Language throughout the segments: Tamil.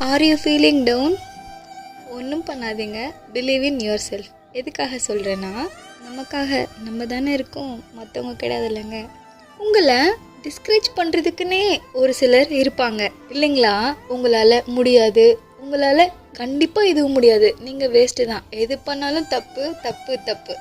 Are you feeling down? ஒன்றும் பண்ணாதீங்க. Believe in your self. எதுக்காக சொல்கிறேன்னா, நமக்காக நம்ம தானே இருக்கோம், மற்றவங்க கிடையாது இல்லைங்க. உங்களை டிஸ்கரேஜ் பண்ணுறதுக்குன்னே ஒரு சிலர் இருப்பாங்க இல்லைங்களா? உங்களால் முடியாது, உங்களால் கண்டிப்பாக எதுவும் முடியாது, நீங்கள் வேஸ்ட்டு தான், எது பண்ணாலும் தப்பு தப்பு தப்பு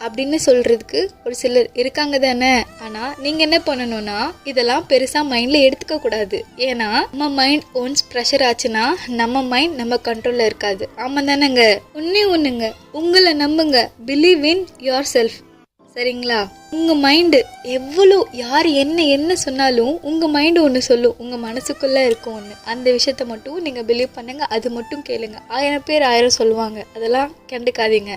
அப்படின்னு சொல்கிறதுக்கு ஒரு சிலர் இருக்காங்க தானே. ஆனால் நீங்கள் என்ன பண்ணணும்னா, இதெல்லாம் பெருசாக மைண்டில் எடுத்துக்கக்கூடாது. ஏன்னா நம்ம மைண்ட் ஒன்ஸ் ப்ரெஷர் ஆச்சுன்னா நம்ம மைண்ட் நம்ம கண்ட்ரோலில் இருக்காது. ஆமாம் தானேங்க? ஒன்றுங்க, உங்களை நம்புங்க. Believe in your self. சரிங்களா? உங்கள் மைண்டு எவ்வளோ யார் என்ன சொன்னாலும் உங்கள் மைண்டு ஒன்று சொல்லும், உங்கள் மனசுக்குள்ளே இருக்கும் ஒன்று. அந்த விஷயத்த மட்டும் நீங்கள் பிலீவ் பண்ணுங்கள், அது மட்டும் கேளுங்க. 1000 பேர் 1000 சொல்லுவாங்க, அதெல்லாம் கண்டுக்காதீங்க.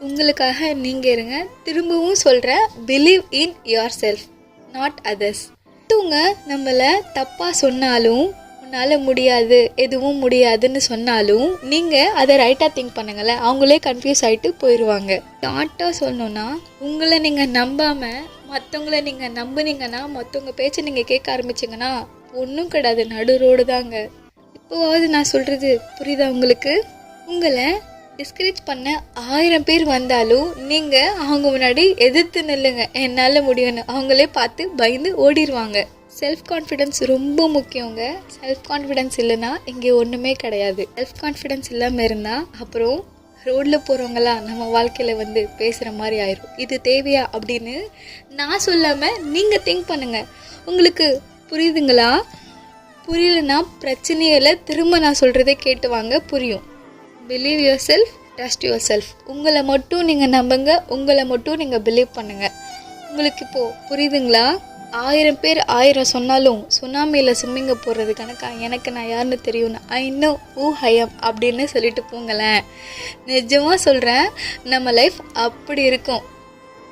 உங்களுக்காக நீங்கள் இருங்க. திரும்பவும் சொல்கிறேன், believe in your self, not others. மற்றவங்க நம்மளை தப்பாக சொன்னாலும், உன்னால் முடியாது, எதுவும் முடியாதுன்னு சொன்னாலும் நீங்கள் அதை ரைட்டாக திங்க் பண்ணுங்களேன். அவங்களே கன்ஃபியூஸ் ஆகிட்டு போயிடுவாங்க. ஷார்ட்டாக சொல்லணுன்னா, உங்களை நீங்கள் நம்பாமல் மற்றவங்கள நீங்கள் நம்புனீங்கன்னா, மற்றவங்க பேச்சை நீங்கள் கேட்க ஆரம்பிச்சிங்கன்னா ஒன்றும் கிடையாது, நடு ரோடு தாங்க. இப்போவாவது நான் சொல்கிறது புரியுதா உங்களுக்கு? உங்களை டிஸ்கரேஜ் பண்ண 1000 பேர் வந்தாலும் நீங்கள் அவங்க முன்னாடி எதிர்த்து நில்லுங்க, என்னால் முடியும்னு. அவங்களே பார்த்து பயந்து ஓடிடுவாங்க. செல்ஃப் கான்ஃபிடென்ஸ் ரொம்ப முக்கியங்க. செல்ஃப் கான்ஃபிடென்ஸ் இல்லைன்னா இங்கே ஒன்றுமே கிடையாது. செல்ஃப் கான்ஃபிடென்ஸ் இல்லாமல் இருந்தால் அப்புறம் ரோட்டில் போகிறவங்களாம் நம்ம வாழ்க்கையில் வந்து பேசுகிற மாதிரி ஆயிரும். இது தேவையா அப்படின்னு நான் சொல்லாமல் நீங்கள் திங்க் பண்ணுங்கள். உங்களுக்கு புரியுதுங்களா? புரியலன்னா பிரச்சனையே இல்லை, திரும்ப நான் சொல்கிறதே கேட்டு வாங்க, புரியும். Believe your self, trust your self. உங்களை மட்டும் நீங்கள் நம்புங்க, உங்களை மட்டும் நீங்கள் பிலீவ் பண்ணுங்கள். உங்களுக்கு இப்போது புரியுதுங்களா? 1000 பேர் 1000 சொன்னாலும் சுனாமியில் ஸ்விம்மிங்க போடுறது கணக்கா எனக்கு நான் யாருன்னு தெரியும்னு ஐ நோ ஹூ ஐ அம் அப்படின்னு சொல்லிட்டு போங்களேன். நிஜமாக சொல்கிறேன், நம்ம லைஃப் அப்படி இருக்கும்.